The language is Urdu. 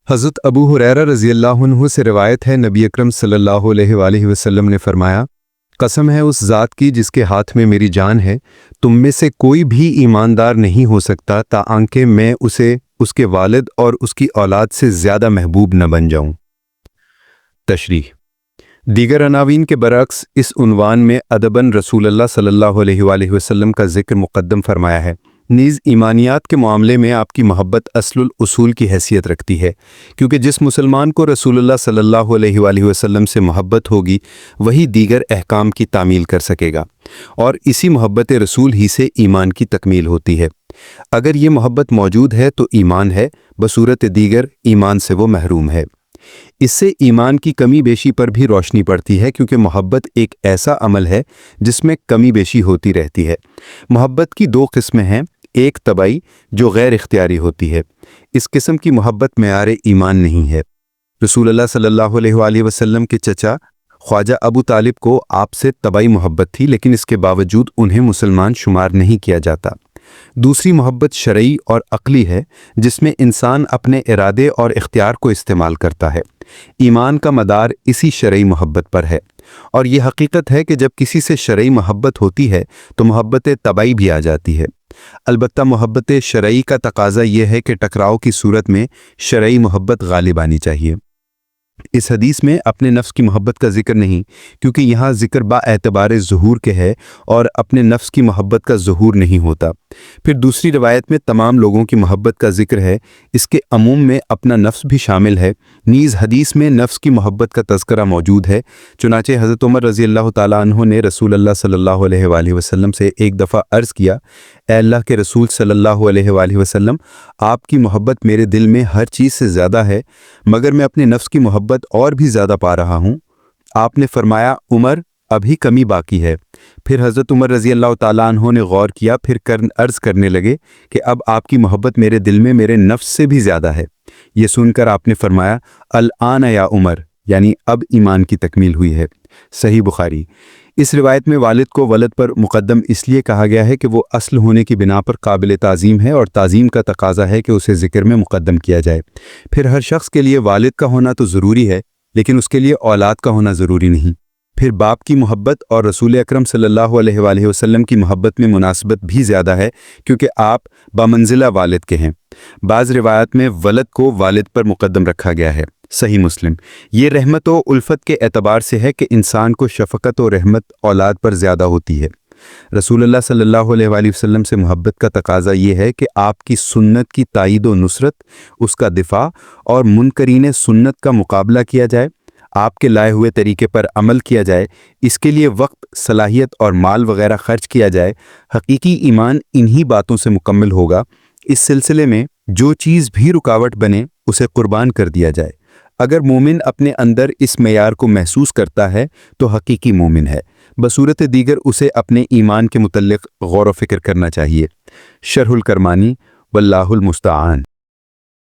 حضرت ابو ہریرہ رضی اللہ عنہ سے روایت ہے، نبی اکرم صلی اللہ علیہ وآلہ وسلم نے فرمایا، قسم ہے اس ذات کی جس کے ہاتھ میں میری جان ہے، تم میں سے کوئی بھی ایماندار نہیں ہو سکتا تاکہ میں اسے اس کے والد اور اس کی اولاد سے زیادہ محبوب نہ بن جاؤں۔ تشریح: دیگر عناوین کے برعکس اس عنوان میں ادباً رسول اللہ صلی اللہ علیہ وآلہ وسلم کا ذکر مقدم فرمایا ہے۔ نیز ایمانیات کے معاملے میں آپ کی محبت اصل الاصول کی حیثیت رکھتی ہے، کیونکہ جس مسلمان کو رسول اللہ صلی اللہ علیہ وآلہ وسلم سے محبت ہوگی وہی دیگر احکام کی تعمیل کر سکے گا، اور اسی محبت رسول ہی سے ایمان کی تکمیل ہوتی ہے۔ اگر یہ محبت موجود ہے تو ایمان ہے، بصورت دیگر ایمان سے وہ محروم ہے۔ اس سے ایمان کی کمی بیشی پر بھی روشنی پڑتی ہے، کیونکہ محبت ایک ایسا عمل ہے جس میں کمی بیشی ہوتی رہتی ہے۔ محبت کی دو قسمیں ہیں، ایک طبعی جو غیر اختیاری ہوتی ہے۔ اس قسم کی محبت معیار ایمان نہیں ہے۔ رسول اللہ صلی اللہ علیہ وآلہ وسلم کے چچا خواجہ ابو طالب کو آپ سے طبعی محبت تھی، لیکن اس کے باوجود انہیں مسلمان شمار نہیں کیا جاتا۔ دوسری محبت شرعی اور عقلی ہے، جس میں انسان اپنے ارادے اور اختیار کو استعمال کرتا ہے۔ ایمان کا مدار اسی شرعی محبت پر ہے، اور یہ حقیقت ہے کہ جب کسی سے شرعی محبت ہوتی ہے تو محبت طبعی بھی آ جاتی ہے۔ البتہ محبت شرعی کا تقاضا یہ ہے کہ ٹکراؤ کی صورت میں شرعی محبت غالب آنی چاہیے۔ اس حدیث میں اپنے نفس کی محبت کا ذکر نہیں، کیونکہ یہاں ذکر با اعتبار ظہور کے ہے اور اپنے نفس کی محبت کا ظہور نہیں ہوتا۔ پھر دوسری روایت میں تمام لوگوں کی محبت کا ذکر ہے، اس کے عموم میں اپنا نفس بھی شامل ہے۔ نیز حدیث میں نفس کی محبت کا تذکرہ موجود ہے، چنانچہ حضرت عمر رضی اللہ تعالیٰ عنہ نے رسول اللہ صلی اللہ علیہ وآلہ وسلم سے ایک دفعہ عرض کیا، اے اللہ کے رسول صلی اللہ علیہ وآلہ وسلم، آپ کی محبت میرے دل میں ہر چیز سے زیادہ ہے، مگر میں اپنے نفس کی محبت اور بھی زیادہ پا رہا ہوں۔ آپ نے فرمایا، عمر ابھی کمی باقی ہے۔ پھر حضرت عمر رضی اللہ تعالیٰ عنہ نے غور کیا، پھر عرض کرنے لگے کہ اب آپ کی محبت میرے دل میں میرے نفس سے بھی زیادہ ہے۔ یہ سن کر آپ نے فرمایا، الآن یا عمر، یعنی اب ایمان کی تکمیل ہوئی ہے۔ صحیح بخاری۔ اس روایت میں والد کو ولد پر مقدم اس لیے کہا گیا ہے کہ وہ اصل ہونے کی بنا پر قابل تعظیم ہے، اور تعظیم کا تقاضا ہے کہ اسے ذکر میں مقدم کیا جائے۔ پھر ہر شخص کے لیے والد کا ہونا تو ضروری ہے، لیکن اس کے لیے اولاد کا ہونا ضروری نہیں۔ پھر باپ کی محبت اور رسول اکرم صلی اللہ علیہ وآلہ وسلم کی محبت میں مناسبت بھی زیادہ ہے، کیونکہ آپ بمنزلہ والد کے ہیں۔ بعض روایات میں ولد کو والد پر مقدم رکھا گیا ہے۔ صحیح مسلم۔ یہ رحمت و الفت کے اعتبار سے ہے کہ انسان کو شفقت و رحمت اولاد پر زیادہ ہوتی ہے۔ رسول اللہ صلی اللہ علیہ وآلہ وسلم سے محبت کا تقاضا یہ ہے کہ آپ کی سنت کی تائید و نصرت، اس کا دفاع اور منکرین سنت کا مقابلہ کیا جائے، آپ کے لائے ہوئے طریقے پر عمل کیا جائے، اس کے لیے وقت، صلاحیت اور مال وغیرہ خرچ کیا جائے۔ حقیقی ایمان انہی باتوں سے مکمل ہوگا۔ اس سلسلے میں جو چیز بھی رکاوٹ بنے اسے قربان کر دیا جائے۔ اگر مومن اپنے اندر اس معیار کو محسوس کرتا ہے تو حقیقی مومن ہے، بصورت دیگر اسے اپنے ایمان کے متعلق غور و فکر کرنا چاہیے۔ شرح الکرمانی، واللہ المستعان۔